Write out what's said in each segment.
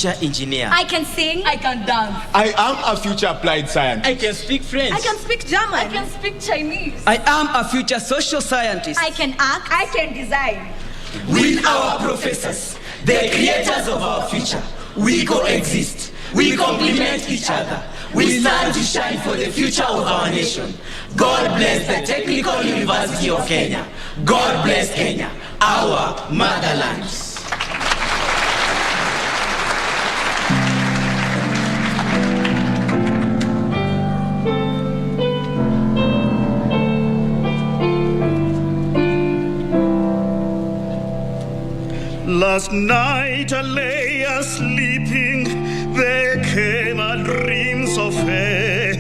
future engineer. I can sing. I can dance. I am a future applied scientist. I can speak French. I can speak German. I can speak Chinese. I am a future social scientist. I can act. I can design. With our professors, the creators of our future, we coexist. We complement each other. We stand to shine for the future of our nation. God bless the Technical University of Kenya. God bless Kenya, our motherland. Last night I lay sleeping, there came a dreams of fair.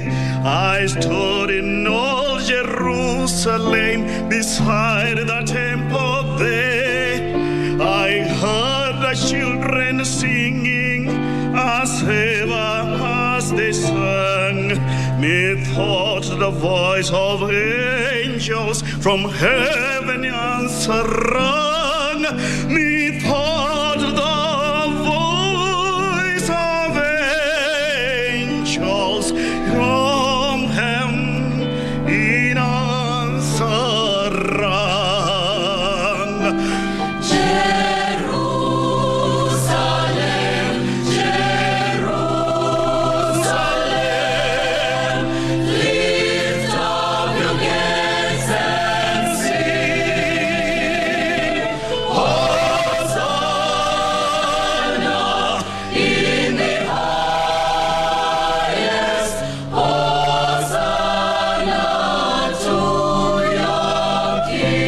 I stood in old Jerusalem, beside the temple there. I heard the children singing, as ever as they sang. Methought the voice of angels from heaven answered. Methought the voice of angels from heaven in answer rang. Jerusalem, Jerusalem, lift up your gates and sing. Hosanna in the highest. Hosanna to your King.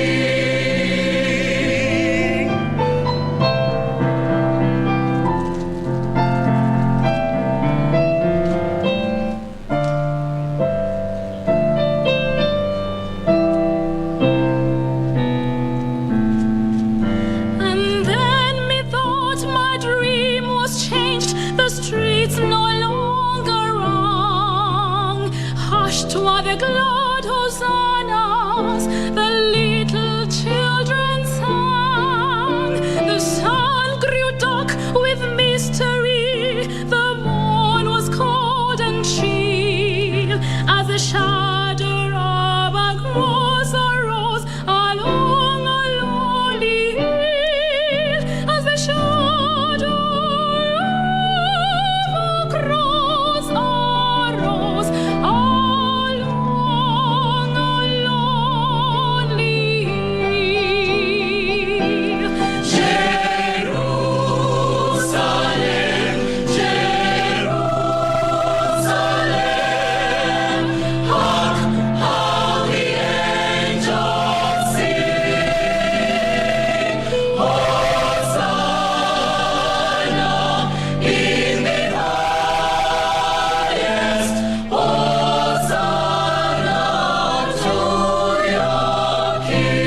And then methought my dream was changed. The streets no longer rang. Hushed were the glad hosannas, the little children sang. The sun grew dark with mystery, the morn was cold and chill, as the shadow of a cross arose along a lonely hill, as the shadow of a cross arose along a lonely hill. Jerusalem, Jerusalem, hark how the angels sing. Hosanna in the highest. Hosanna to your King.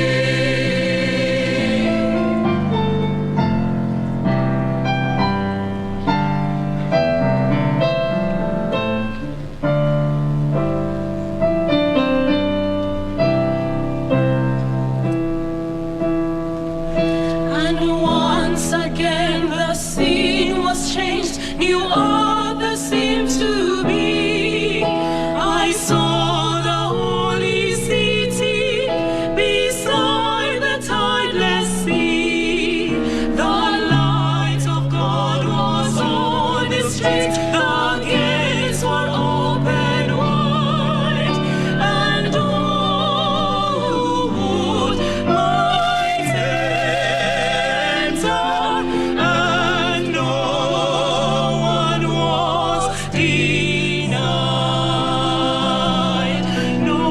And once again the scene was changed, new other seemed to be. I saw the holy city beside the tideless sea. The light of God was on the streets, the gates were open wide, and all who would might enter, and no one was denied. No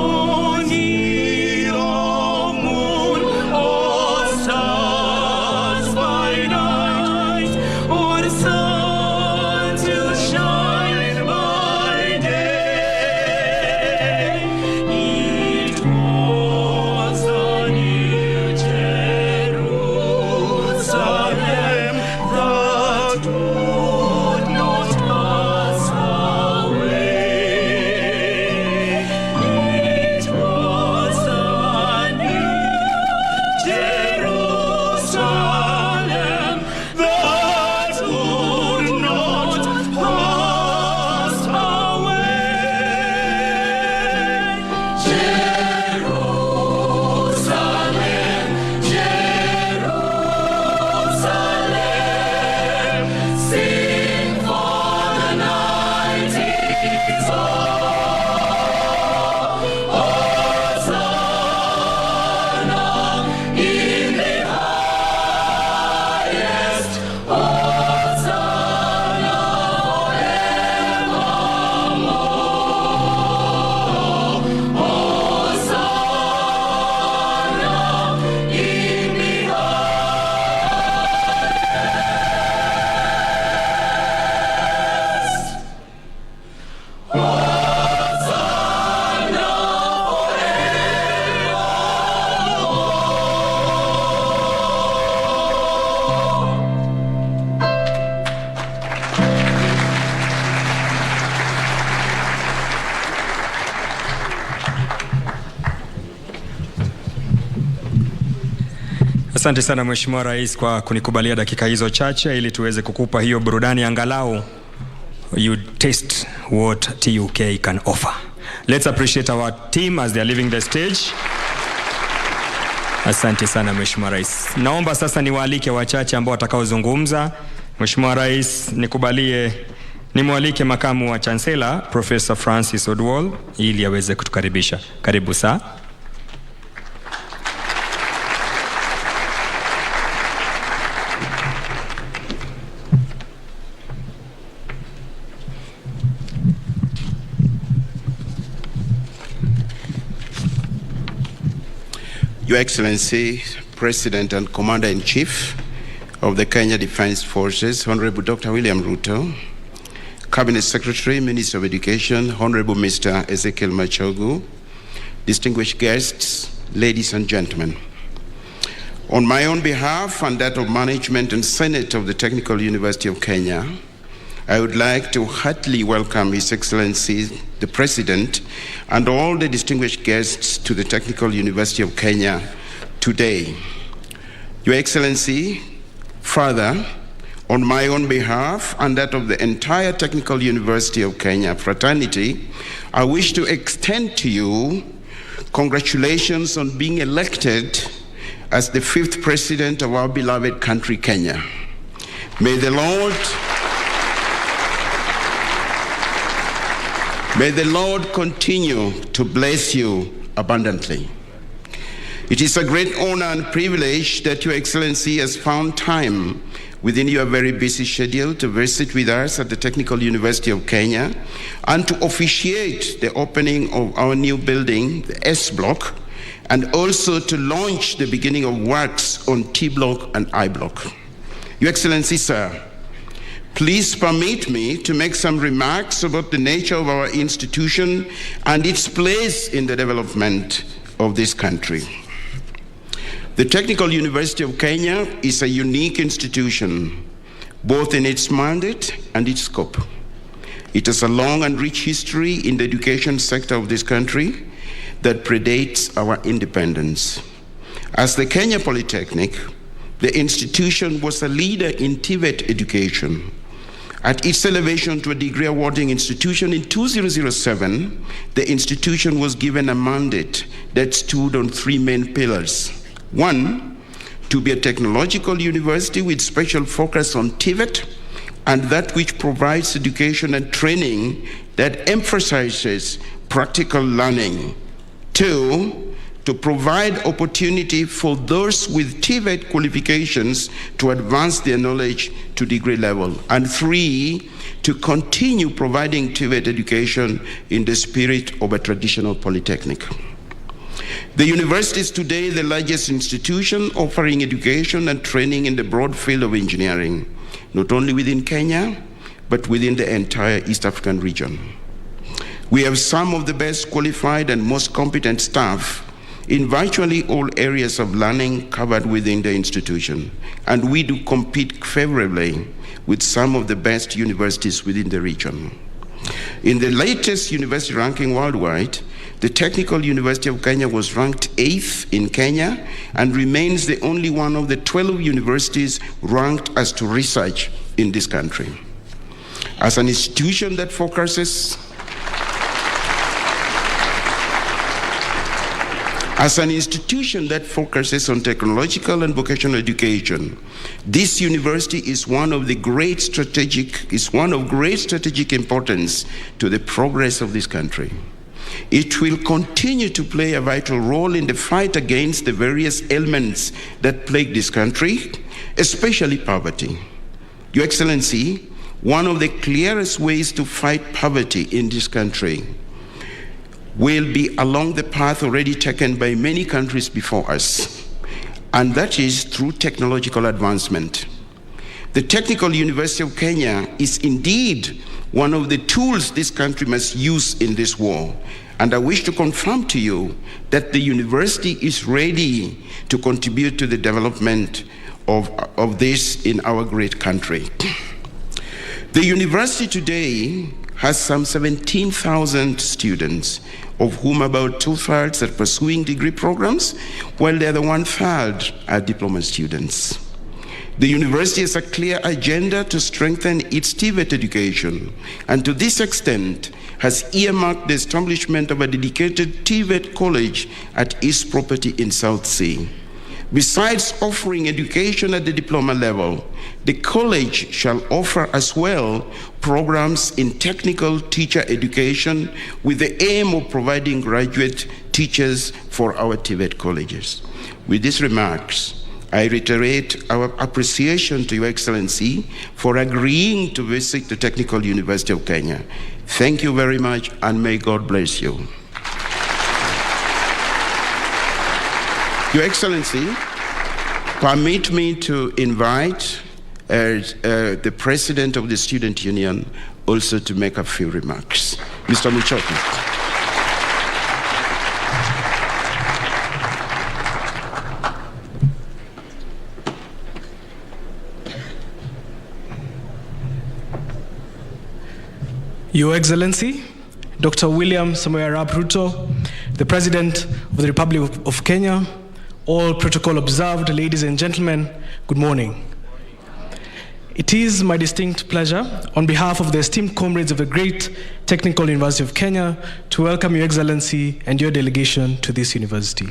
need of moon or stars by night, or the sun to shine. Asante sana Mheshimiwa Rais kwa kunikubalia dakika hizo chache ili tuweze kukupa hiyo burudani angalau you taste what TUK can offer. Let's appreciate our team as they are leaving the stage. Asante sana Mheshimiwa Rais. Naomba sasa niwaalike wachache ambao watakaozungumza. Mheshimiwa Rais, nikubalie nimwalike makamu wa Chancellor Professor Francis Odwol ili aweze kutukaribisha. Karibu sana. Your Excellency, President and Commander-in-Chief of the Kenya Defense Forces, Honorable Dr. William Ruto, Cabinet Secretary, Minister of Education, Honorable Mr. Ezekiel Machogu, distinguished guests, ladies and gentlemen. On my own behalf and that of Management and Senate of the Technical University of Kenya, I would like to heartily welcome His Excellency, the President, and all the distinguished guests to the Technical University of Kenya today. Your Excellency, further, on my own behalf and that of the entire Technical University of Kenya fraternity, I wish to extend to you congratulations on being elected as the 5th President of our beloved country, Kenya. May the Lord continue to bless you abundantly. It is a great honor and privilege that Your Excellency has found time within your very busy schedule to visit with us at the Technical University of Kenya and to officiate the opening of our new building, the S Block, and also to launch the beginning of works on T Block and I Block. Your Excellency, sir, please permit me to make some remarks about the nature of our institution and its place in the development of this country. The Technical University of Kenya is a unique institution, both in its mandate and its scope. It has a long and rich history in the education sector of this country that predates our independence. As the Kenya Polytechnic, the institution was a leader in TVET education. At its elevation to a degree awarding institution in 2007, the institution was given a mandate that stood on 3 main pillars. 1, to be a technological university with special focus on TVET and that which provides education and training that emphasizes practical learning. 2, to provide opportunity for those with TVET qualifications to advance their knowledge to degree level. And 3, to continue providing TVET education in the spirit of a traditional polytechnic. The university is today the largest institution offering education and training in the broad field of engineering, not only within Kenya, but within the entire East African region. We have some of the best qualified and most competent staff in virtually all areas of learning covered within the institution, and we do compete favorably with some of the best universities within the region. In the latest university ranking worldwide, the Technical University of Kenya was ranked 8th in Kenya and remains the only one of the 12 universities ranked as to research in this country. As an institution that focuses on technological and vocational education, this university is one of great strategic importance to the progress of this country. It will continue to play a vital role in the fight against the various ailments that plague this country, especially poverty. Your Excellency, one of the clearest ways to fight poverty in this country will be along the path already taken by many countries before us, and that is through technological advancement. The Technical University of Kenya is indeed one of the tools this country must use in this war, and I wish to confirm to you that the university is ready to contribute to the development of this in our great country. The university today has some 17,000 students, of whom about 2/3 are pursuing degree programs, while the other 1/3 are diploma students. The university has a clear agenda to strengthen its TVET education, and to this extent has earmarked the establishment of a dedicated TVET college at East Property in South Sea. Besides offering education at the diploma level, the college shall offer as well programs in technical teacher education with the aim of providing graduate teachers for our TVET colleges. With these remarks, I reiterate our appreciation to Your Excellency for agreeing to visit the Technical University of Kenya. Thank you very much, and may God bless you. Your Excellency, permit me to invite the President of the Student Union also to make a few remarks. Mr. Muchoki. Your Excellency, Dr. William Samoei Arap Ruto, the President of the Republic of Kenya, all protocol observed, ladies and gentlemen, good morning. It is my distinct pleasure, on behalf of the esteemed comrades of the great Technical University of Kenya, to welcome Your Excellency and your delegation to this university.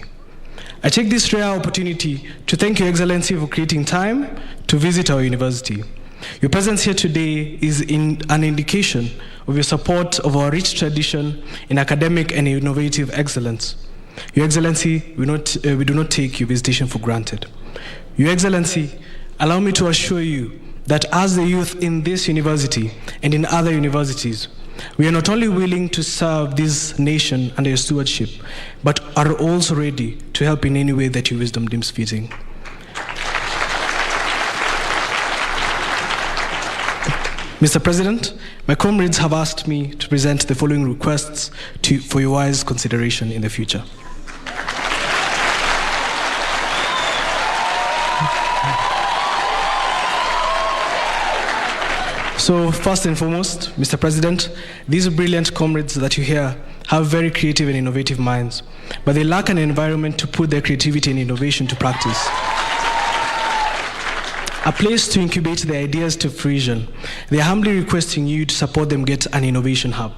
I take this rare opportunity to thank Your Excellency for creating time to visit our university. Your presence here today is an indication of your support of our rich tradition in academic and innovative excellence. Your Excellency, we do not take your visitation for granted. Your Excellency, allow me to assure you that as the youth in this university and in other universities, we are not only willing to serve this nation under your stewardship, but are also ready to help in any way that your wisdom deems fitting. Mr. President, my comrades have asked me to present the following requests for your wise consideration in the future. So first and foremost, Mr. President, these brilliant comrades that you hear have very creative and innovative minds, but they lack an environment to put their creativity and innovation to practice. A place to incubate their ideas to fruition. They are humbly requesting you to support them get an innovation hub.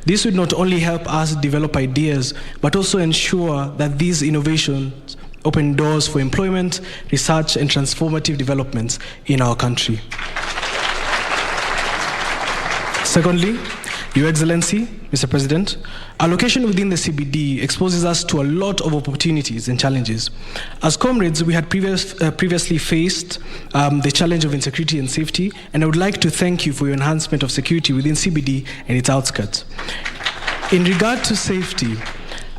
This would not only help us develop ideas, but also ensure that these innovations open doors for employment, research, and transformative developments in our country. Secondly, Your Excellency, Mr. President, our location within the CBD exposes us to a lot of opportunities and challenges. As comrades, we had previously faced the challenge of insecurity and safety, and I would like to thank you for your enhancement of security within CBD and its outskirts. In regard to safety,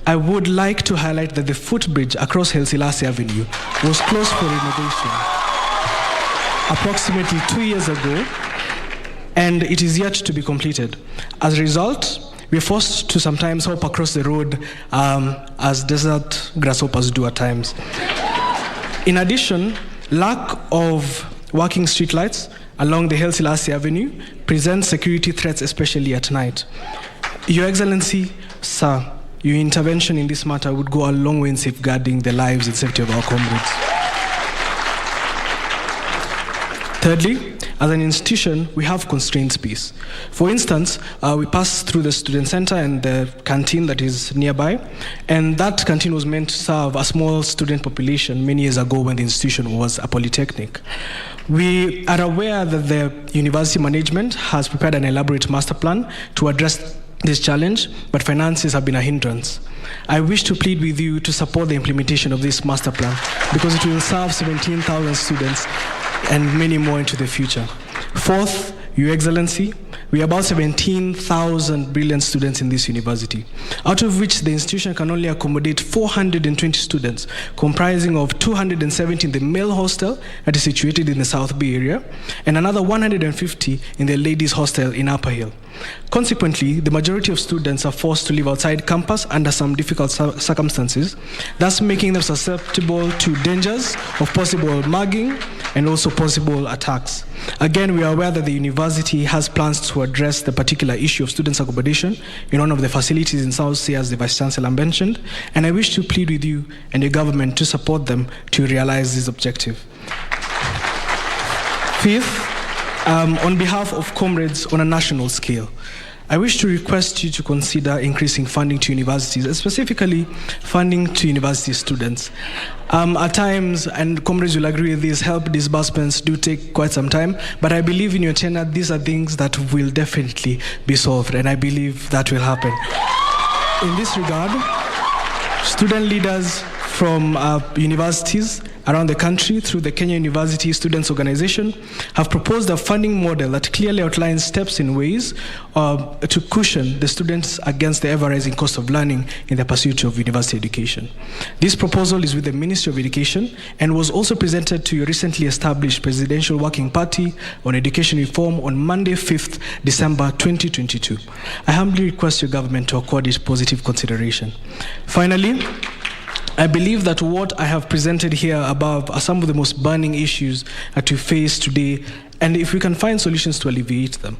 I would like to highlight that the footbridge across Haile Selassie Avenue was closed for renovation approximately 2 years ago, and it is yet to be completed. As a result, we're forced to sometimes hop across the road as desert grasshoppers do at times. In addition, lack of working streetlights along the Haile Selassie Avenue presents security threats, especially at night. Your Excellency, sir, your intervention in this matter would go a long way in safeguarding the lives and safety of our comrades. Thirdly, as an institution, we have constrained space. For instance, we pass through the student center and the canteen that is nearby, and that canteen was meant to serve a small student population many years ago when the institution was a polytechnic. We are aware that the university management has prepared an elaborate master plan to address this challenge, but finances have been a hindrance. I wish to plead with you to support the implementation of this master plan because it will serve 17,000 students and many more into the future. Fourth, Your Excellency, we are about 17,000 brilliant students in this university, out of which the institution can only accommodate 420 students, comprising of 270 in the male hostel that is situated in the South Bay area, and another 150 in the ladies' hostel in Upper Hill. Consequently, the majority of students are forced to live outside campus under some difficult circumstances, thus making them susceptible to dangers of possible mugging, and also possible attacks. Again, we are aware that the university has plans to address the particular issue of students' accommodation in one of the facilities in South Sea, as the Vice Chancellor mentioned, and I wish to plead with you and your government to support them to realize this objective. Fifth, on behalf of comrades on a national scale, I wish to request you to consider increasing funding to universities, specifically funding to university students. At times, and comrades will agree with this, help disbursements do take quite some time, but I believe in your tenure, these are things that will definitely be solved, and I believe that will happen. In this regard, student leaders from universities around the country through the Kenya University Students Organization have proposed a funding model that clearly outlines steps and ways to cushion the students against the ever-rising cost of learning in the pursuit of university education. This proposal is with the Ministry of Education and was also presented to your recently established Presidential Working Party on Education Reform on Monday, 5th December 2022. I humbly request your government to accord it positive consideration. Finally, I believe that what I have presented here above are some of the most burning issues that we face today, and if we can find solutions to alleviate them,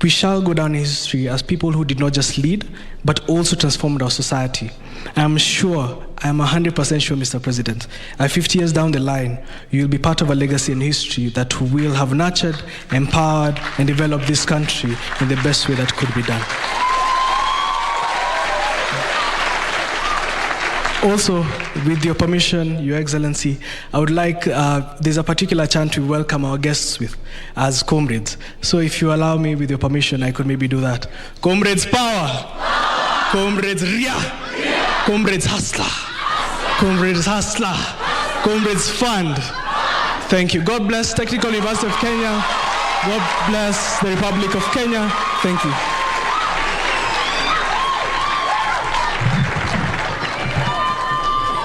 we shall go down in history as people who did not just lead, but also transformed our society. I am 100% sure, Mr. President, 50 years down the line, you will be part of a legacy and history that will have nurtured, empowered, and developed this country in the best way that could be done. Also, with your permission, Your Excellency, I would like, there's a particular chant we welcome our guests with as comrades. So if you allow me, with your permission, I could maybe do that. Comrades power! Comrades Ria! Comrades hustler! Comrades hustler! Comrades fund! Thank you. God bless Technical University of Kenya. God bless the Republic of Kenya. Thank you.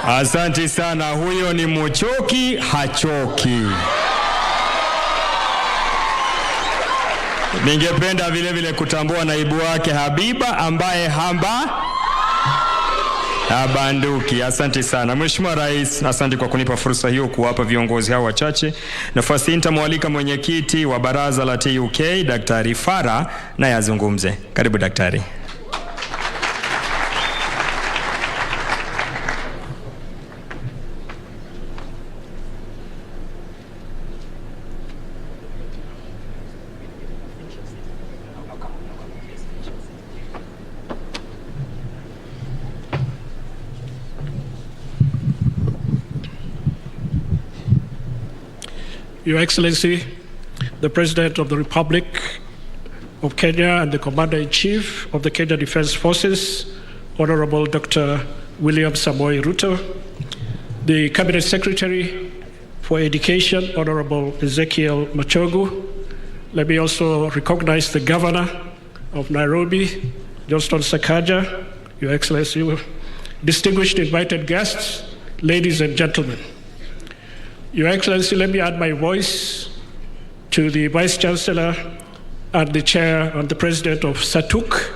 Asante sana, huyo ni Muchoki hachoki. Ningependa vile vile kutambua naibu wake Habiba ambaye habanduki. Asante sana. Mheshimiwa Rais, asante kwa kunipa fursa hiyo kuwapa viongozi hao wachache. Nafasi hii nitamwalika mwenyekiti wa baraza la TUK, Daktari Farah, naye azungumze. Karibu daktari. Your Excellency, the President of the Republic of Kenya and the Commander-in-Chief of the Kenya Defense Forces, Honorable Dr. William Samoei Ruto, the Cabinet Secretary for Education, Honorable Ezekiel Machogu. Let me also recognize the Governor of Nairobi, Johnston Sakaja, Your Excellency, distinguished invited guests, ladies and gentlemen. Your Excellency, let me add my voice to the Vice Chancellor and the Chair and the President of SATUK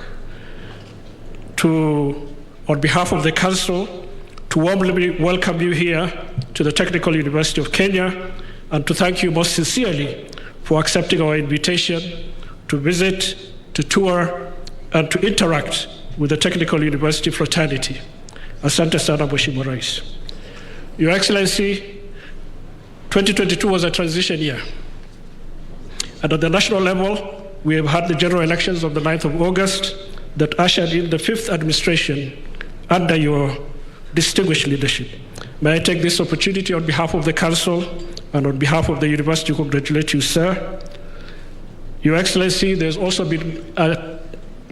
on behalf of the Council, to warmly welcome you here to the Technical University of Kenya and to thank you most sincerely for accepting our invitation to visit, to tour, and to interact with the Technical University fraternity. Asante sana, Mheshimiwa Rais. Your Excellency, 2022 was a transition year. And at the national level, we have had the general elections of the 9th of August that ushered in the 5th administration under your distinguished leadership. May I take this opportunity on behalf of the Council and on behalf of the University to congratulate you, sir. Your Excellency, there's also been a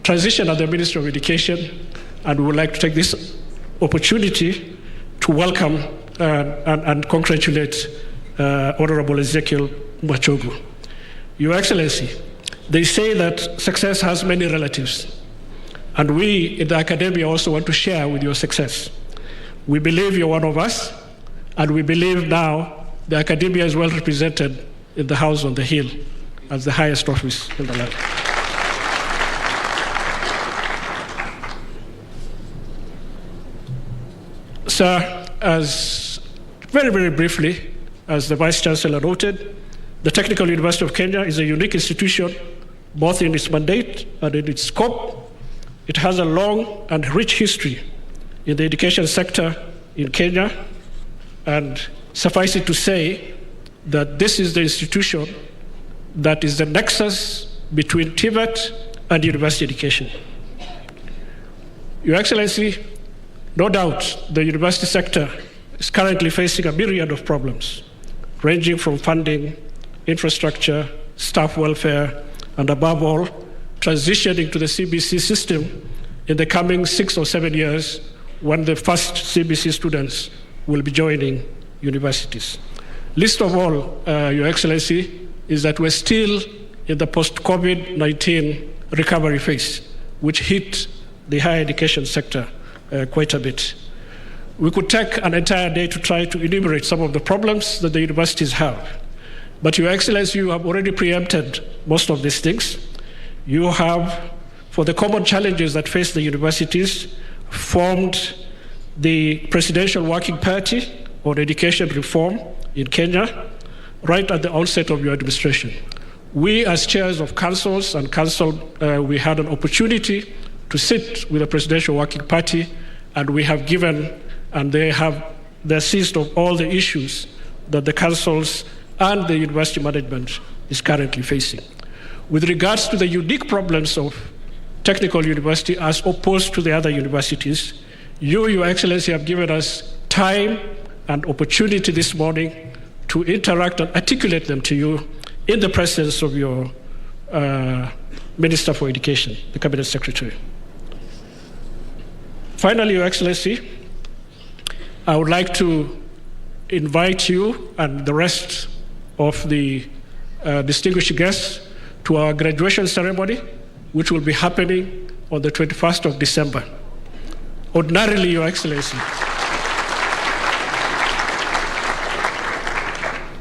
transition at the Ministry of Education, and we would like to take this opportunity to welcome and congratulate Honorable Ezekiel Machogu. Your Excellency, they say that success has many relatives, and we in the academia also want to share with your success. We believe you're one of us, and we believe now the academia is well represented in the House on the Hill as the highest office in the land. Sir, as very, very briefly, as the Vice Chancellor noted, the Technical University of Kenya is a unique institution, both in its mandate and in its scope. It has a long and rich history in the education sector in Kenya, and suffice it to say that this is the institution that is the nexus between TVET and university education. Your Excellency, no doubt the university sector is currently facing a myriad of problems, ranging from funding, infrastructure, staff welfare, and above all, transitioning to the CBC system in the coming 6 or 7 years when the first CBC students will be joining universities. Least of all, Your Excellency, is that we're still in the post-COVID-19 recovery phase, which hit the higher education sector quite a bit. We could take an entire day to try to enumerate some of the problems that the universities have. But Your Excellency, you have already preempted most of these things. You have, for the common challenges that face the universities, formed the Presidential Working Party on Education Reform in Kenya right at the onset of your administration. We, as chairs of councils and council, we had an opportunity to sit with the Presidential Working Party, and we have given, and they're seized of all the issues that the councils and the university management is currently facing. With regards to the unique problems of Technical University as opposed to the other universities, you, Your Excellency, have given us time and opportunity this morning to interact and articulate them to you in the presence of your Minister for Education, the Cabinet Secretary. Finally, Your Excellency, I would like to invite you and the rest of the distinguished guests to our graduation ceremony, which will be happening on the 21st of December. Ordinarily, Your Excellency,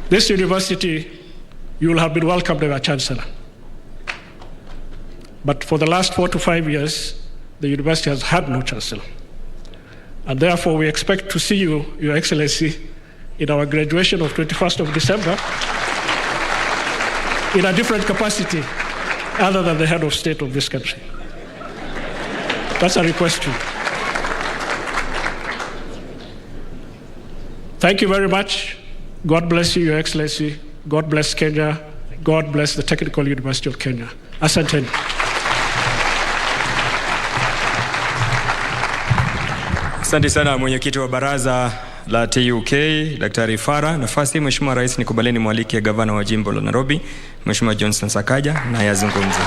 this university, you will have been welcomed by our Chancellor. But for the last 4 to 5 years, the university has had no Chancellor. And therefore, we expect to see you, Your Excellency, in our graduation of 21st of December in a different capacity other than the head of state of this country. That's a request to you. Thank you very much. God bless you, Your Excellency. God bless Kenya. God bless the Technical University of Kenya. Asanteni. Asante sana mwenyekiti wa baraza la TUK, Daktari Farah. Nafasi Mheshimiwa Rais, nikubaleni mwalike gavana wa jimbo la Nairobi, Mheshimiwa Johnson Sakaja, na yazungumze.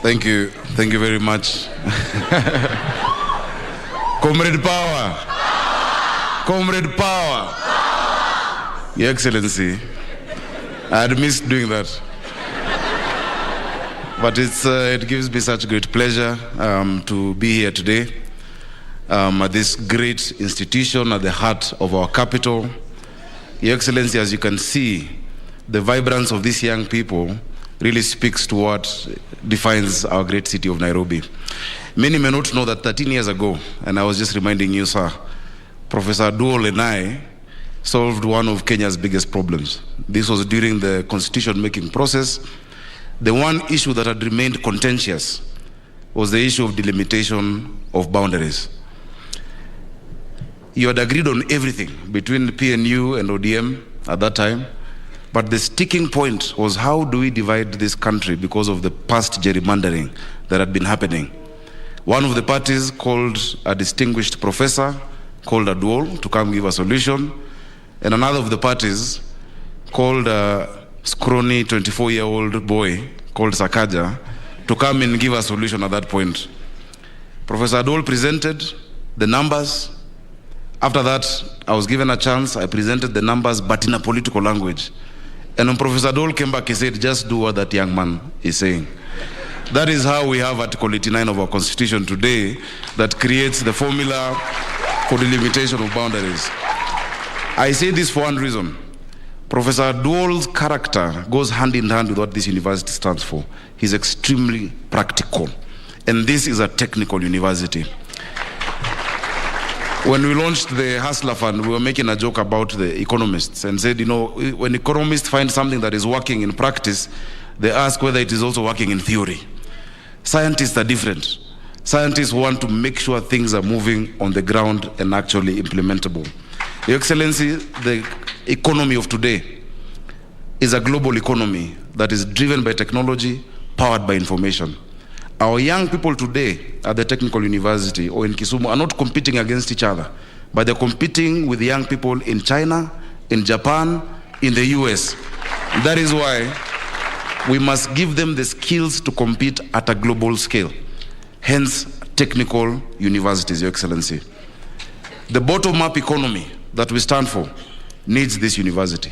Thank you very much. Comrade Power. Your Excellency, I had missed doing that. But it gives me such great pleasure to be here today at this great institution at the heart of our capital. Your Excellency, as you can see, the vibrance of these young people really speaks to what defines our great city of Nairobi. Many may not know that 13 years ago, and I was just reminding you, sir, Professor Duol and I solved one of Kenya's biggest problems. This was during the constitution-making process. The one issue that had remained contentious was the issue of delimitation of boundaries. You had agreed on everything between PNU and ODM at that time, but the sticking point was how do we divide this country because of the past gerrymandering that had been happening. One of the parties called a distinguished professor, called a dual, to come give a solution, and another of the parties called a scrawny 24-year-old boy called Sakaja to come and give a solution at that point. Professor Adol presented the numbers. After that, I was given a chance. I presented the numbers, but in a political language. And when Professor Adol came back, he said, just do what that young man is saying. That is how we have Article 89 of our Constitution today that creates the formula for the limitation of boundaries. I say this for one reason. Professor Duol's character goes hand in hand with what this university stands for. He's extremely practical. And this is a technical university. When we launched the Hustler Fund, we were making a joke about the economists and said, you know, when economists find something that is working in practice, they ask whether it is also working in theory. Scientists are different. Scientists want to make sure things are moving on the ground and actually implementable. Your Excellency, the economy of today is a global economy that is driven by technology, powered by information. Our young people today at the Technical University or in Kisumu are not competing against each other, but they're competing with young people in China, in Japan, in the US. That is why we must give them the skills to compete at a global scale. Hence, technical universities, Your Excellency. The bottom-up economy that we stand for needs this university.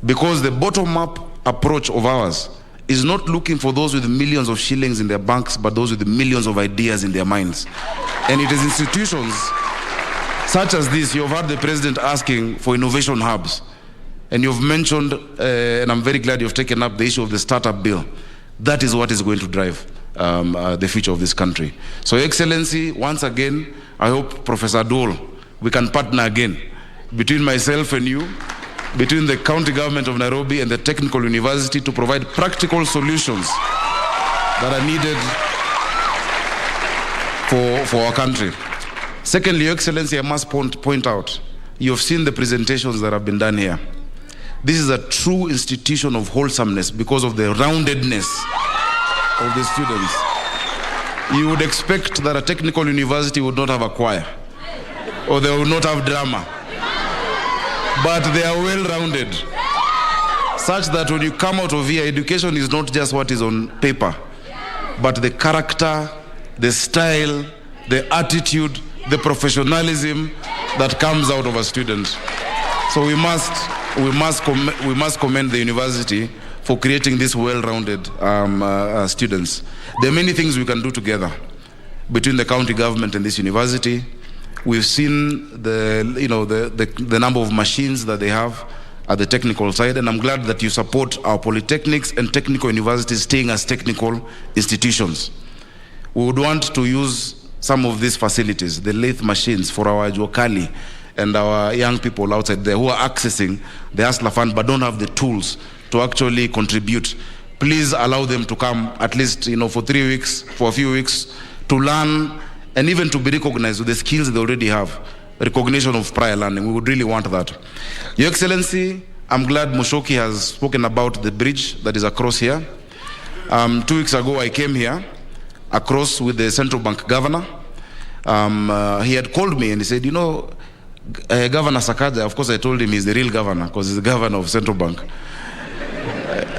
Because the bottom-up approach of ours is not looking for those with millions of shillings in their banks, but those with millions of ideas in their minds. And it is institutions such as this. You've heard the President asking for innovation hubs. And you've mentioned, and I'm very glad you've taken up the issue of the startup bill. That is what is going to drive the future of this country. So, Your Excellency, once again, I hope, Professor Dole, we can partner again between myself and you, between the county government of Nairobi and the Technical University to provide practical solutions that are needed for our country. Secondly, Your Excellency, I must point out, you have seen the presentations that have been done here. This is a true institution of wholesomeness because of the roundedness of the students. You would expect that a technical university would not have a choir, or they would not have drama. But they are well-rounded, such that when you come out of here, education is not just what is on paper, but the character, the style, the attitude, the professionalism that comes out of a student. So we must commend the university for creating these well-rounded students. There are many things we can do together between the county government and this university. We've seen the number of machines that they have at the technical side, and I'm glad that you support our polytechnics and technical universities staying as technical institutions. We would want to use some of these facilities, the lathe machines, for our Juakali and our young people outside there who are accessing the Hustler Fund but don't have the tools to actually contribute. Please allow them to come at least for 3 weeks, for a few weeks, to learn and even to be recognized with the skills they already have. Recognition of prior learning. We would really want that. Your Excellency, I'm glad Mushoki has spoken about the bridge that is across here. 2 weeks ago, I came here across with the central bank governor. He had called me and he said, Governor Sakaja, of course I told him he's the real governor because he's the governor of central bank.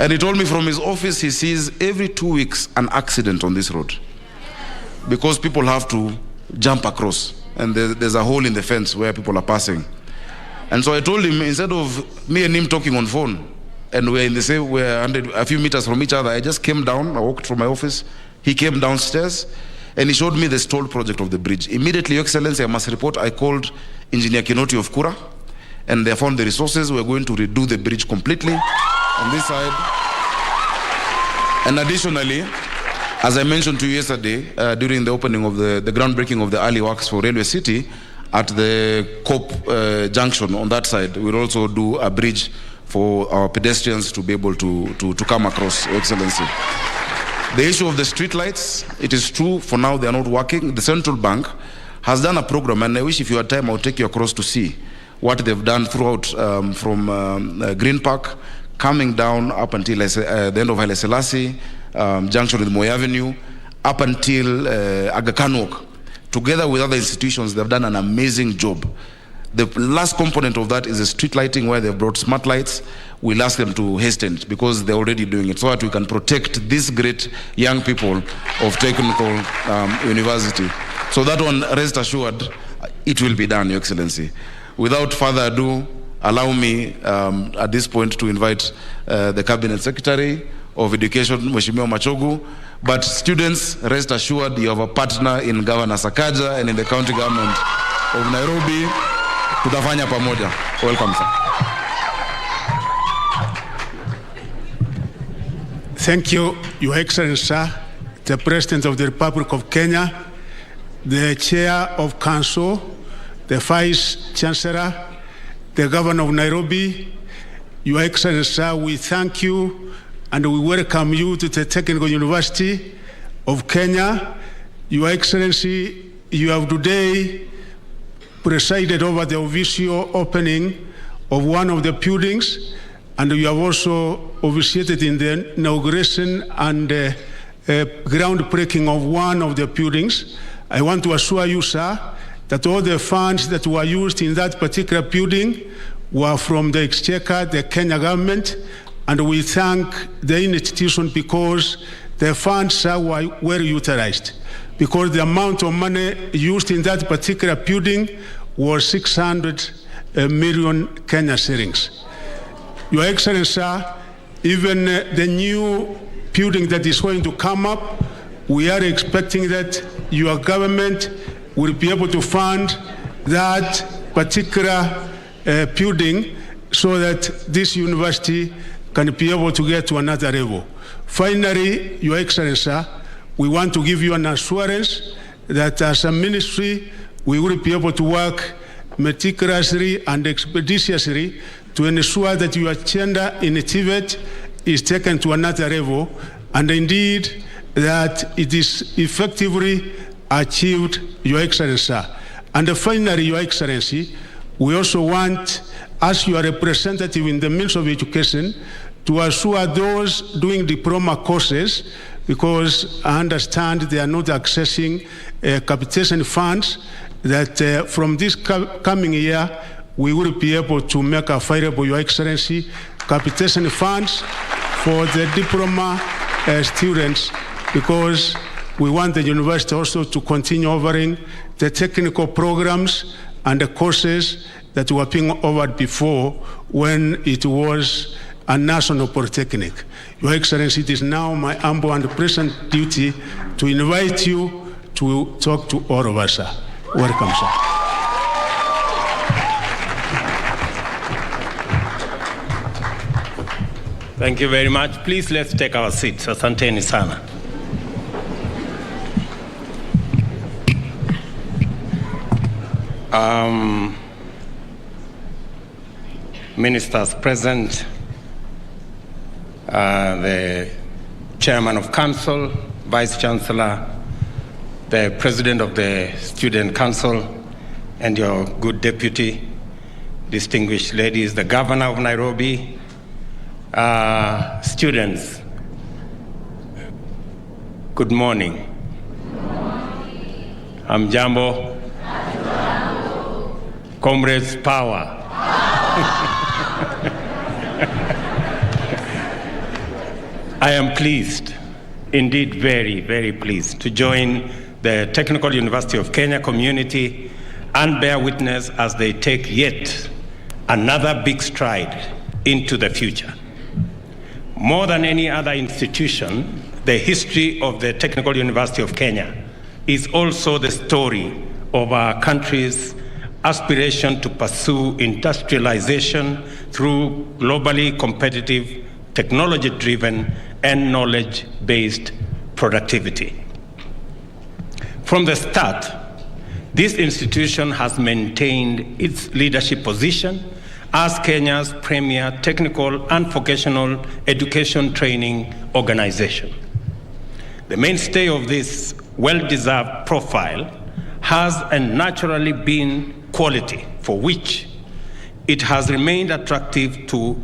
And he told me from his office he sees every 2 weeks an accident on this road because people have to jump across and there's a hole in the fence where people are passing. And so I told him, instead of me and him talking on phone and we're a few meters from each other, I just came down, I walked from my office, he came downstairs and he showed me the stalled project of the bridge. Immediately, Your Excellency, I must report, I called Engineer Kinoti of Kura and they found the resources. We're going to redo the bridge completely on this side. And additionally, as I mentioned to you yesterday, during the opening of the groundbreaking of the early works for Railway City, at the COP junction on that side, we'll also do a bridge for our pedestrians to be able to come across, Your Excellency. The issue of the street lights, it is true, for now they are not working. The central bank has done a program, and I wish if you had time, I'll take you across to see what they've done throughout from Green Park, coming down up until the end of Haile Selassie, junction with Moi Avenue, up until Aga Khan Walk. Together with other institutions, they've done an amazing job. The last component of that is the street lighting, where they've brought smart lights. We'll ask them to hasten it because they're already doing it, so that we can protect these great young people of technical university. So that one, rest assured, it will be done, Your Excellency. Without further ado, allow me at this point to invite the Cabinet Secretary of Education, Mheshimiwa Machogu. But students, rest assured, you have a partner in Governor Sakaja and in the county government of Nairobi. Tutafanya pamoja. Welcome, sir. Thank you, Your Excellency, sir. the President of the Republic of Kenya, the Chair of Council, the Vice Chancellor, the Governor of Nairobi, Your Excellency, sir, we thank you and we welcome you to the Technical University of Kenya. Your Excellency, you have today presided over the official opening of one of the buildings, and you have also officiated in the inauguration and groundbreaking of one of the buildings. I want to assure you, sir, that all the funds that were used in that particular building were from the Exchequer, the Kenya government, and we thank the institution because the funds, sir, were well utilized, because the amount of money used in that particular building was 600 million Kenya shillings. Your Excellency, sir, even the new building that is going to come up, we are expecting that your government will be able to fund that particular building so that this university can be able to get to another level. Finally, Your Excellency, sir, we want to give you an assurance that as a ministry, we will be able to work meticulously and expeditiously to ensure that your gender initiative is taken to another level, and indeed that it is effectively achieved, Your Excellency, sir. And finally, Your Excellency, we also want, as your representative in the Ministry of Education, to assure those doing diploma courses, because I understand they are not accessing capitation funds, that from this coming year, we will be able to make available, Your Excellency, capitation funds for the diploma students, because we want the university also to continue offering the technical programs and the courses that were being offered before when it was a national polytechnic. Your Excellency, it is now my humble and present duty to invite you to talk to all of us, sir. Welcome, sir. Thank you very much. Please, let's take our seats. Asanteni sana. Ministers present, the Chairman of Council, Vice Chancellor, the President of the Student Council, and your good deputy, distinguished ladies, the Governor of Nairobi, students, good morning. I'm Jambo. Comrades, power. I am pleased, indeed very, very pleased, to join the Technical University of Kenya community and bear witness as they take yet another big stride into the future. More than any other institution, the history of the Technical University of Kenya is also the story of our country's aspiration to pursue industrialization through globally competitive, technology-driven, and knowledge-based productivity. From the start, this institution has maintained its leadership position as Kenya's premier technical and vocational education training organization. The mainstay of this well-deserved profile has and naturally been quality, for which it has remained attractive to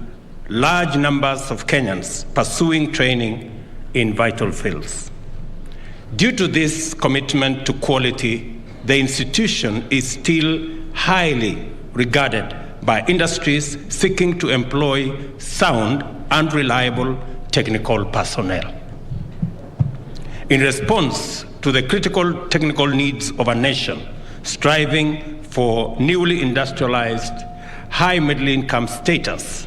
large numbers of Kenyans pursuing training in vital fields. Due to this commitment to quality, the institution is still highly regarded by industries seeking to employ sound and reliable technical personnel. In response to the critical technical needs of a nation striving for newly industrialized, high middle-income status,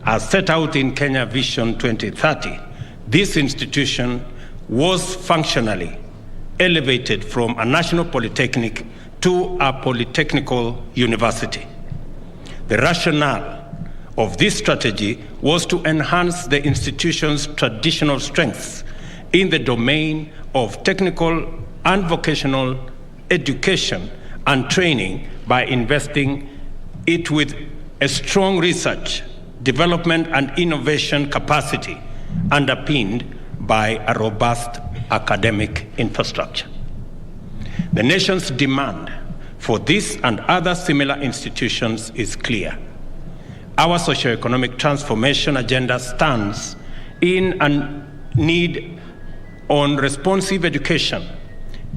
as set out in Kenya Vision 2030, this institution was functionally elevated from a national polytechnic to a polytechnical university. The rationale of this strategy was to enhance the institution's traditional strengths in the domain of technical and vocational education and training by investing it with a strong research, development, and innovation capacity underpinned by a robust academic infrastructure. The nation's demand for this and other similar institutions is clear. Our socio-economic transformation agenda stands in a need on responsive education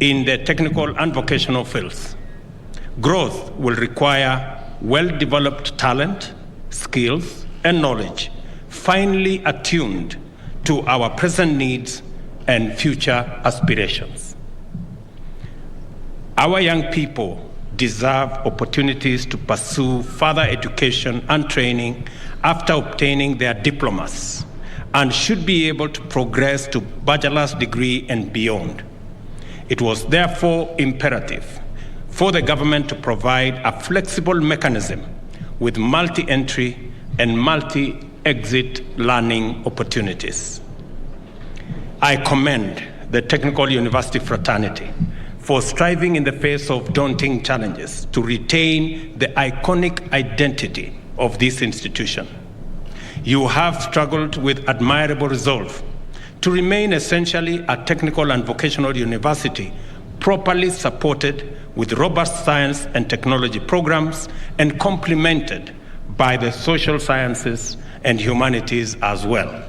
in the technical and vocational fields. Growth will require well-developed talent, skills, and knowledge, finely attuned to our present needs and future aspirations. Our young people deserve opportunities to pursue further education and training after obtaining their diplomas and should be able to progress to bachelor's degree and beyond. It was therefore imperative for the government to provide a flexible mechanism with multi-entry and multi-exit learning opportunities. I commend the Technical University fraternity for striving in the face of daunting challenges to retain the iconic identity of this institution. You have struggled with admirable resolve to remain essentially a technical and vocational university properly supported with robust science and technology programs and complemented by the social sciences and humanities as well.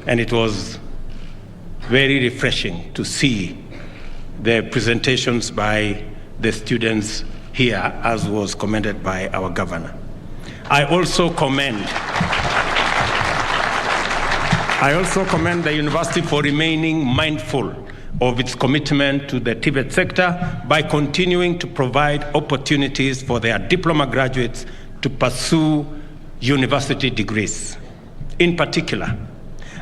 And it was very refreshing to see the presentations by the students here, as was commended by our governor. I also commend the university for remaining mindful of its commitment to the TVET sector by continuing to provide opportunities for their diploma graduates to pursue university degrees. In particular,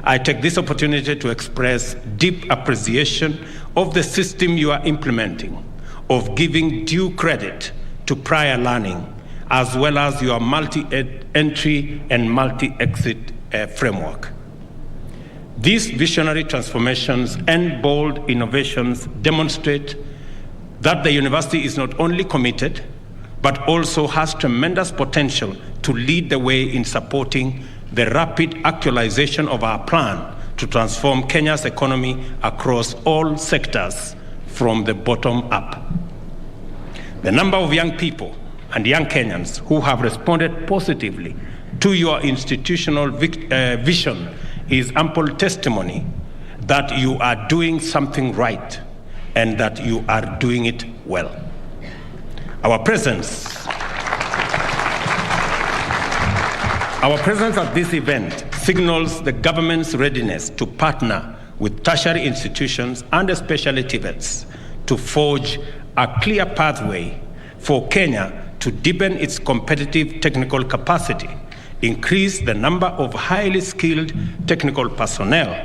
I take this opportunity to express deep appreciation of the system you are implementing, of giving due credit to prior learning, as well as your multi-entry and multi-exit framework. These visionary transformations and bold innovations demonstrate that the university is not only committed, but also has tremendous potential to lead the way in supporting the rapid actualization of our plan to transform Kenya's economy across all sectors from the bottom up. The number of young people and young Kenyans who have responded positively to your institutional vision is ample testimony that you are doing something right and that you are doing it well. Our presence at this event signals the government's readiness to partner with tertiary institutions and especially TVETs to forge a clear pathway for Kenya to deepen its competitive technical capacity, increase the number of highly skilled technical personnel,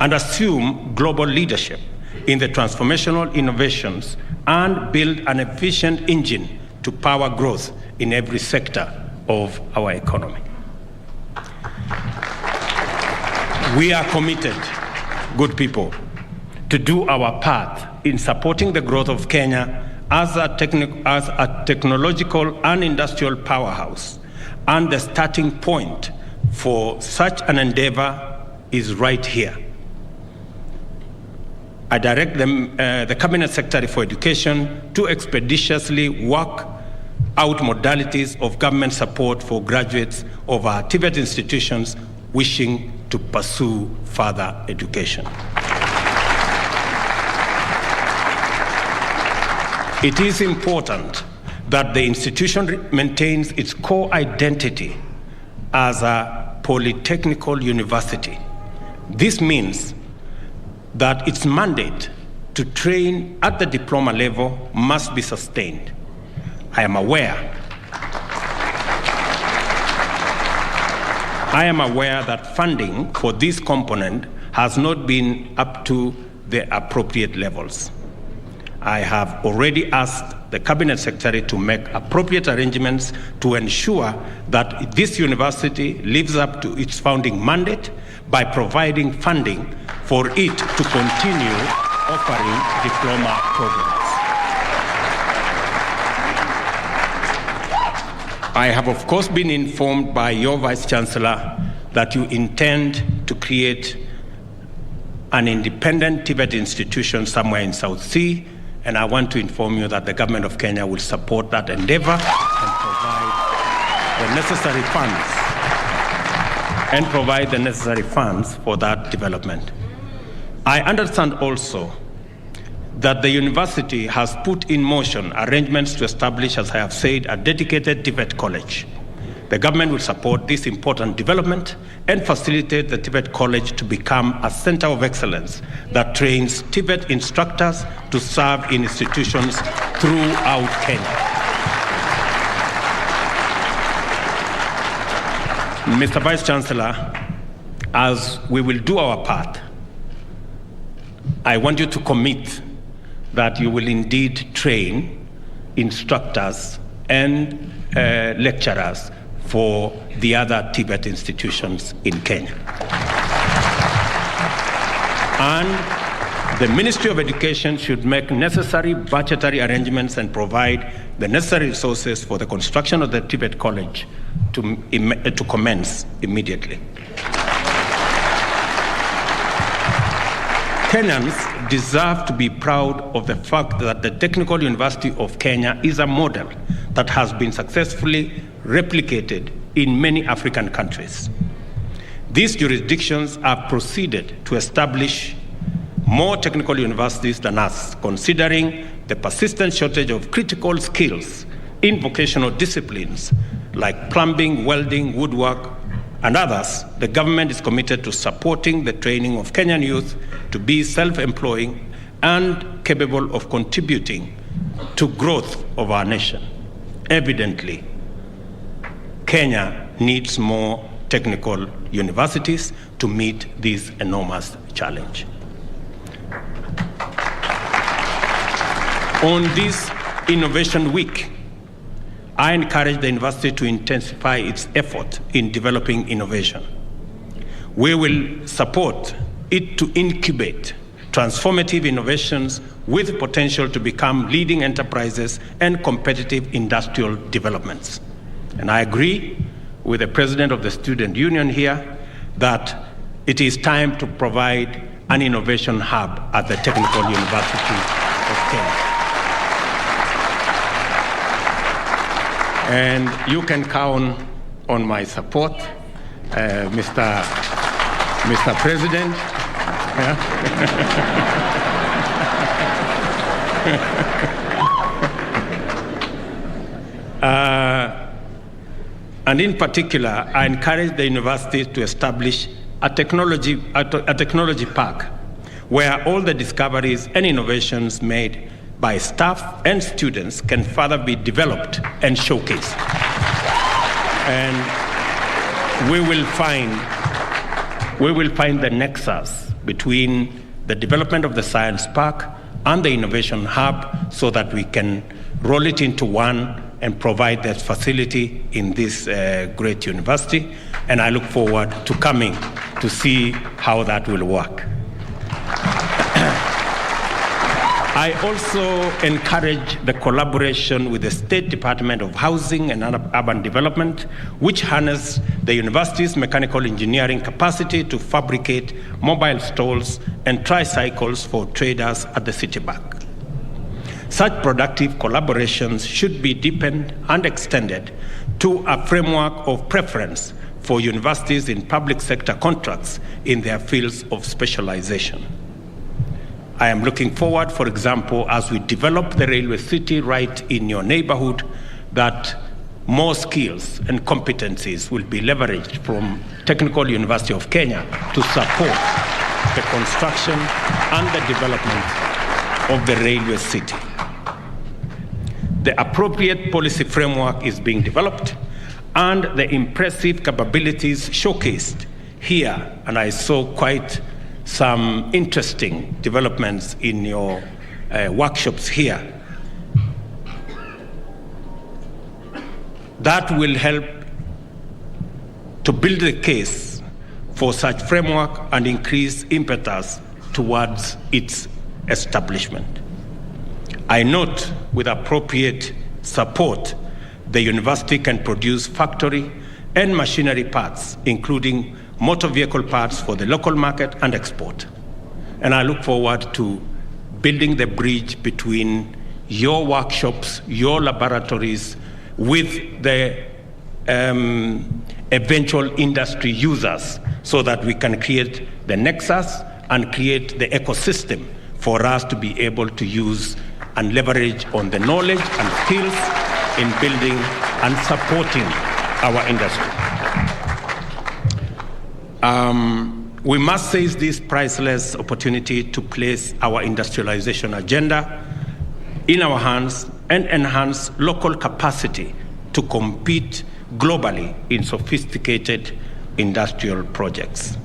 and assume global leadership in the transformational innovations and build an efficient engine to power growth in every sector of our economy. We are committed, good people, to do our part in supporting the growth of Kenya as a technological and industrial powerhouse, and the starting point for such an endeavor is right here. I direct the Cabinet Secretary for Education to expeditiously work out modalities of government support for graduates of our TVET institutions wishing to pursue further education. It is important that the institution maintains its core identity as a polytechnical university. This means that its mandate to train at the diploma level must be sustained. I am aware that funding for this component has not been up to the appropriate levels. I have already asked the Cabinet Secretary to make appropriate arrangements to ensure that this university lives up to its founding mandate by providing funding for it to continue offering diploma programs. I have, of course, been informed by your Vice Chancellor that you intend to create an independent Tibet institution somewhere in South Sea, and I want to inform you that the government of Kenya will support that endeavor and provide the necessary funds for that development. I understand also that the university has put in motion arrangements to establish, as I have said, a dedicated Tibet college. The government will support this important development and facilitate the Tibet College to become a center of excellence that trains Tibet instructors to serve in institutions throughout Kenya. Mr. Vice Chancellor, as we will do our part, I want you to commit that you will indeed train instructors and lecturers for the other Tibet institutions in Kenya. And the Ministry of Education should make necessary budgetary arrangements and provide the necessary resources for the construction of the Tibet College to commence immediately. Kenyans deserve to be proud of the fact that the Technical University of Kenya is a model that has been successfully replicated in many African countries. These jurisdictions have proceeded to establish more technical universities than us, considering the persistent shortage of critical skills in vocational disciplines like plumbing, welding, woodwork, and others. The government is committed to supporting the training of Kenyan youth to be self-employing and capable of contributing to growth of our nation. Evidently, Kenya needs more technical universities to meet this enormous challenge. On this Innovation Week, I encourage the university to intensify its effort in developing innovation. We will support it to incubate transformative innovations with potential to become leading enterprises and competitive industrial developments. And I agree with the president of the Student Union here that it is time to provide an innovation hub at the Technical University of Kenya. And you can count on my support, Mr. President. And in particular, I encourage the university to establish a technology park where all the discoveries and innovations made by staff and students can further be developed and showcased. And we will find the nexus between the development of the science park and the innovation hub so that we can roll it into one and provide that facility in this great university. And I look forward to coming to see how that will work. I also encourage the collaboration with the State Department of Housing and Urban Development, which harness the university's mechanical engineering capacity to fabricate mobile stalls and tricycles for traders at the city back. Such productive collaborations should be deepened and extended to a framework of preference for universities in public sector contracts in their fields of specialization. I am looking forward, for example, as we develop the railway city right in your neighborhood, that more skills and competencies will be leveraged from Technical University of Kenya to support the construction and the development of the railway city. The appropriate policy framework is being developed, and the impressive capabilities showcased here, and I saw quite some interesting developments in your workshops here, that will help to build the case for such framework and increase impetus towards its establishment. I note with appropriate support, the university can produce factory and machinery parts, including motor vehicle parts for the local market and export. And I look forward to building the bridge between your workshops, your laboratories, with the eventual industry users, so that we can create the nexus and create the ecosystem for us to be able to use and leverage on the knowledge and skills in building and supporting our industry. We must seize this priceless opportunity to place our industrialization agenda in our hands and enhance local capacity to compete globally in sophisticated industrial projects.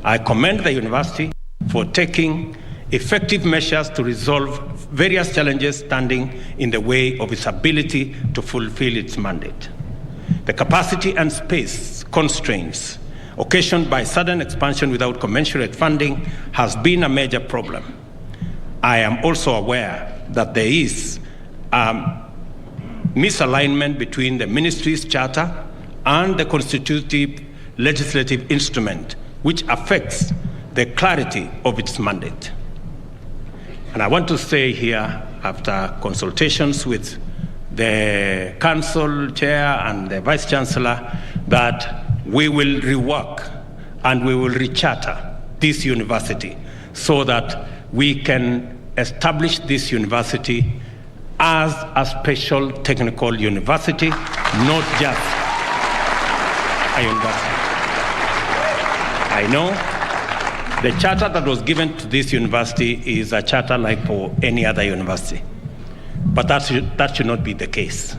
I commend the university for taking effective measures to resolve various challenges standing in the way of its ability to fulfill its mandate. The capacity and space constraints occasioned by sudden expansion without commensurate funding has been a major problem. I am also aware that there is misalignment between the ministry's charter and the constitutive legislative instrument, which affects the clarity of its mandate. And I want to say here, after consultations with the council chair and the vice chancellor, that we will rework and we will recharter this university so that we can establish this university as a special technical university, not just a university. I know the charter that was given to this university is a charter like for any other university, but that should not be the case.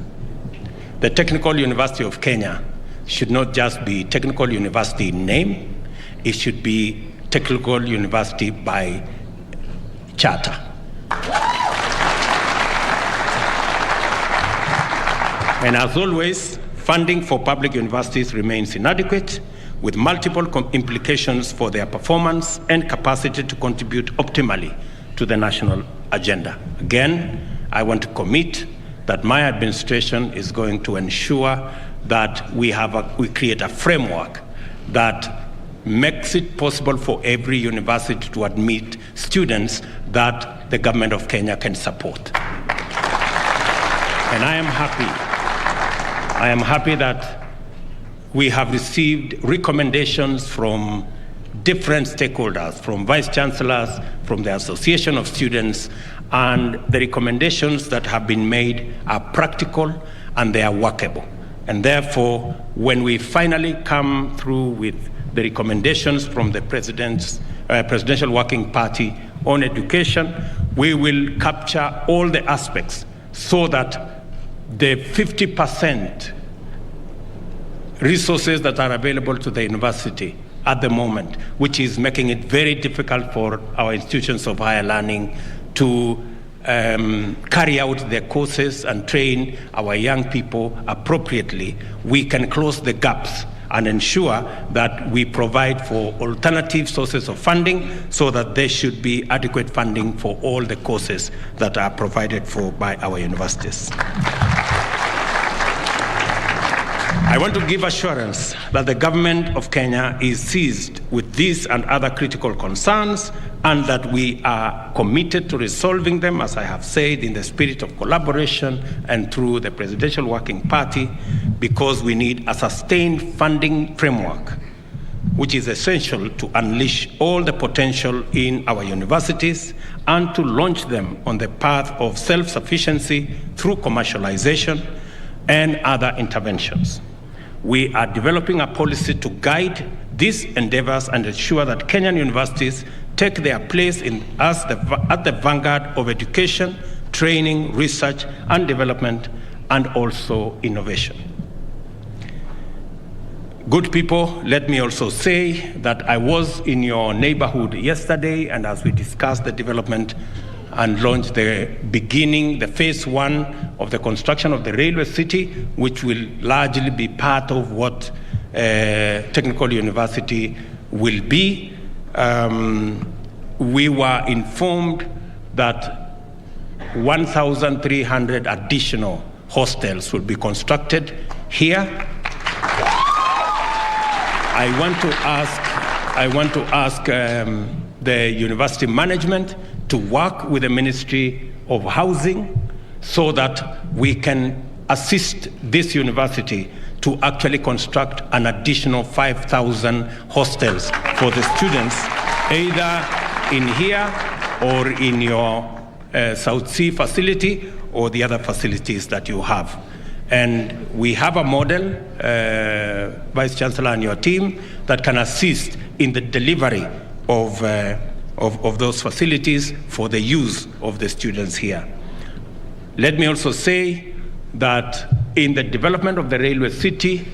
The Technical University of Kenya should not just be Technical University in name, it should be Technical University by charter. And as always, funding for public universities remains inadequate, with multiple implications for their performance and capacity to contribute optimally to the national agenda. Again, I want to commit that my administration is going to ensure that we create a framework that makes it possible for every university to admit students that the government of Kenya can support. And I am happy that we have received recommendations from different stakeholders, from vice chancellors, from the Association of Students, and the recommendations that have been made are practical and they are workable. And therefore, when we finally come through with the recommendations from the Presidential Working Party on education, we will capture all the aspects so that the 50% resources that are available to the university at the moment, which is making it very difficult for our institutions of higher learning to carry out their courses and train our young people appropriately, we can close the gaps and ensure that we provide for alternative sources of funding so that there should be adequate funding for all the courses that are provided for by our universities. I want to give assurance that the government of Kenya is seized with these and other critical concerns and that we are committed to resolving them, as I have said, in the spirit of collaboration and through the Presidential Working Party, because we need a sustained funding framework which is essential to unleash all the potential in our universities and to launch them on the path of self-sufficiency through commercialization and other interventions. We are developing a policy to guide these endeavors and ensure that Kenyan universities take their place at the vanguard of education, training, research and development, and also innovation. Good people, let me also say that I was in your neighborhood yesterday, and as we discussed the development and launched the phase 1 of the construction of the railway city, which will largely be part of what Technical University will be. We were informed that 1,300 additional hostels will be constructed here. I want to ask the university management to work with the Ministry of Housing so that we can assist this university to actually construct an additional 5,000 hostels for the students, either in here or in your South Sea facility or the other facilities that you have. And we have a model, Vice Chancellor and your team, that can assist in the delivery of those facilities for the use of the students here. Let me also say that in the development of the railway city,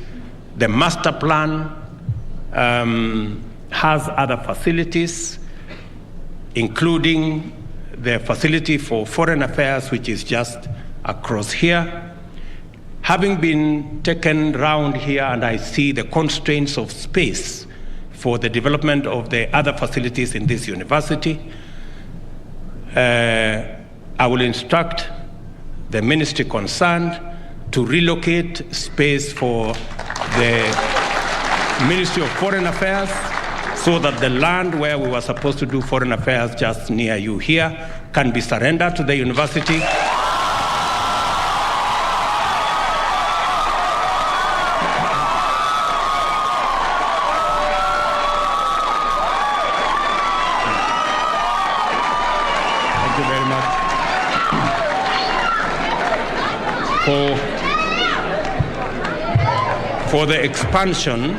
the master plan has other facilities, including the facility for foreign affairs, which is just across here. Having been taken round here and I see the constraints of space for the development of the other facilities in this university, I will instruct the ministry concerned to relocate space for the Ministry of Foreign Affairs so that the land where we were supposed to do foreign affairs just near you here can be surrendered to the university. Thank you very much. For the expansion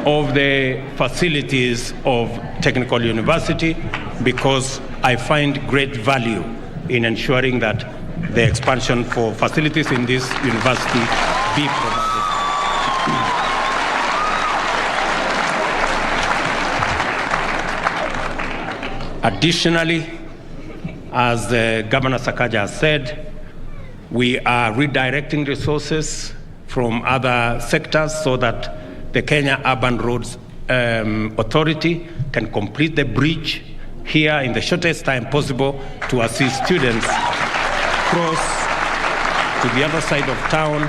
of the facilities of Technical University, because I find great value in ensuring that the expansion for facilities in this university be provided. Additionally, as Governor Sakaja has said, we are redirecting resources from other sectors so that the Kenya Urban Roads Authority can complete the bridge here in the shortest time possible to assist students cross to the other side of town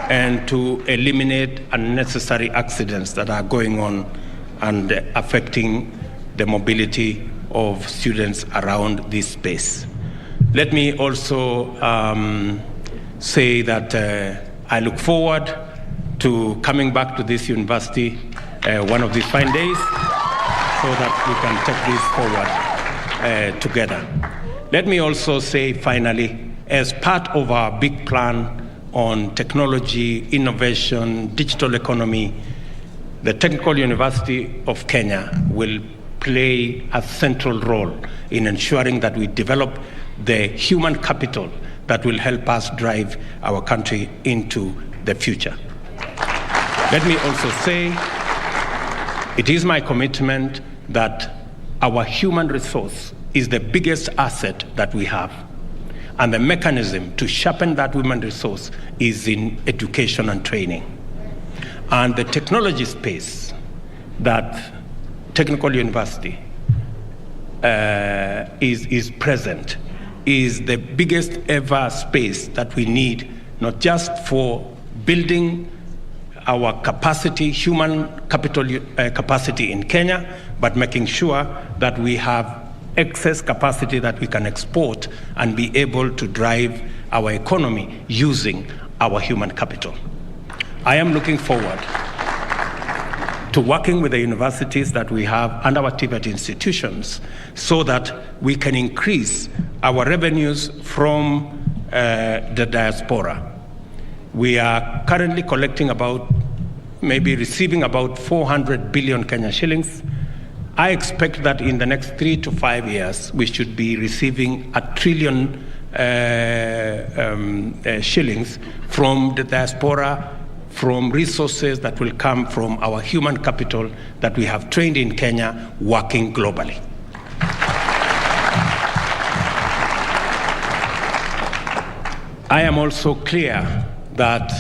and to eliminate unnecessary accidents that are going on and affecting the mobility of students around this space. Let me also say that I look forward to coming back to this university one of these fine days so that we can take this forward together. Let me also say finally, as part of our big plan on technology, innovation, digital economy, the Technical University of Kenya will play a central role in ensuring that we develop the human capital that will help us drive our country into the future. Let me also say, it is my commitment that our human resource is the biggest asset that we have. And the mechanism to sharpen that human resource is in education and training. And the technology space that Technical University is present is the biggest ever space that we need, not just for building our capacity, human capital capacity in Kenya, but making sure that we have excess capacity that we can export and be able to drive our economy using our human capital. I am looking forward to working with the universities that we have and our TVET institutions so that we can increase our revenues from the diaspora. We are currently collecting receiving about 400 billion Kenya shillings. I expect that in the next 3 to 5 years, we should be receiving 1 trillion shillings from the diaspora, from resources that will come from our human capital that we have trained in Kenya working globally. I am also clear that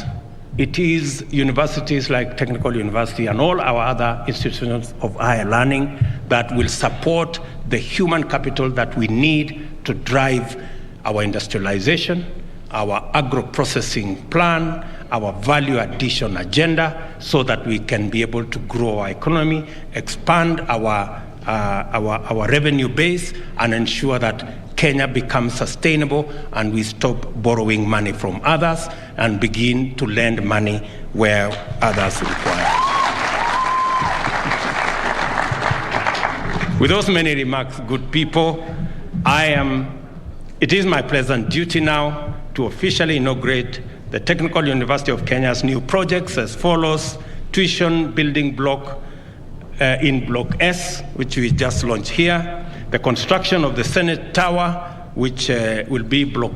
it is universities like Technical University and all our other institutions of higher learning that will support the human capital that we need to drive our industrialization, our agro-processing plan, our value addition agenda, so that we can be able to grow our economy, expand our revenue base, and ensure that Kenya becomes sustainable and we stop borrowing money from others and begin to lend money where others require. With those many remarks, good people, it is my pleasant duty now to officially inaugurate the Technical University of Kenya's new projects as follows: tuition building block in Block S, which we just launched here, the construction of the Senate Tower, which will be Block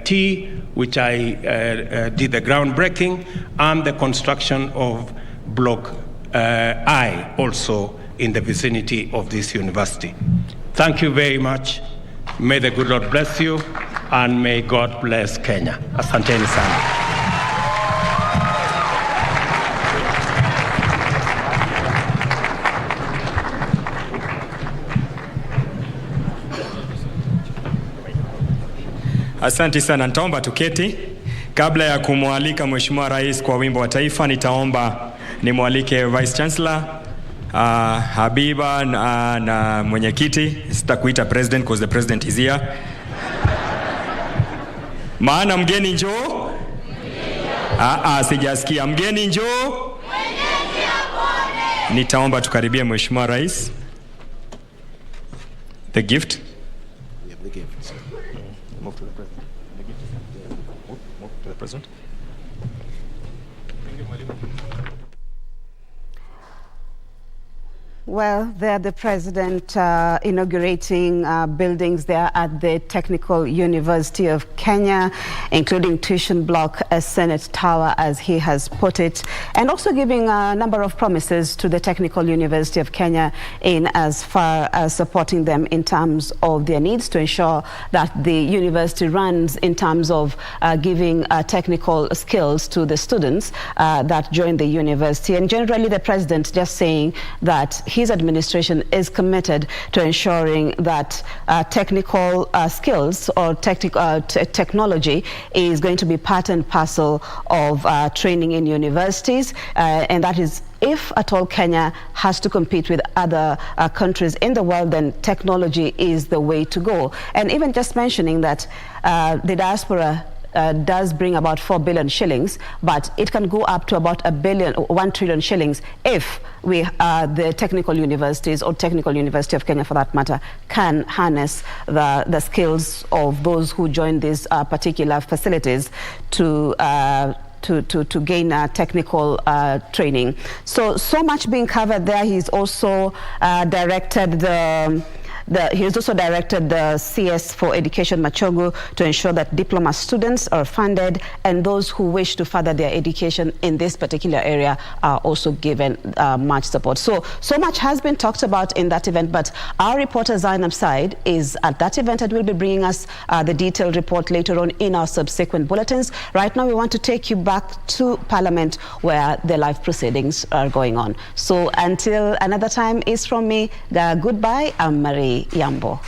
T, which I did the groundbreaking, and the construction of Block I, also in the vicinity of this university. Thank you very much. May the good Lord bless you, and may God bless Kenya. Asanteni sana. Asante sana, nitaomba tuketi. Kabla ya kumwalika Mheshimiwa Rais kwa wimbo wa taifa, nitaomba nimwalike Vice Chancellor Habiba na mwenyekiti. Sitakuita president because the president is here. Maana mgeni njoo? Sijasikia. Mgeni njoo? Nitaomba tukaribie Mheshimiwa Rais. The gift. The gift. Move to the president. The gift. Move to the president. Well, they're the president inaugurating buildings there at the Technical University of Kenya, including tuition block, a Senate Tower, as he has put it, and also giving a number of promises to the Technical University of Kenya in as far as supporting them in terms of their needs to ensure that the university runs in terms of giving technical skills to the students that join the university. And generally, the president just saying that his administration is committed to ensuring that technical skills or technology is going to be part and parcel of training in universities, and that is, if at all Kenya has to compete with other countries in the world, then technology is the way to go. And even just mentioning that the diaspora does bring about 4 billion shillings, but it can go up to about 1 trillion shillings if the technical universities, or Technical University of Kenya for that matter, can harness the skills of those who join these particular facilities to gain technical training. So much being covered there. He's also directed the CS for Education Machogu to ensure that diploma students are funded, and those who wish to further their education in this particular area are also given much support. So much has been talked about in that event, but our reporter Zainab Said is at that event and will be bringing us the detailed report later on in our subsequent bulletins. Right now, we want to take you back to Parliament, where the live proceedings are going on. So until another time, is from me, goodbye. I'm Marie Yambo.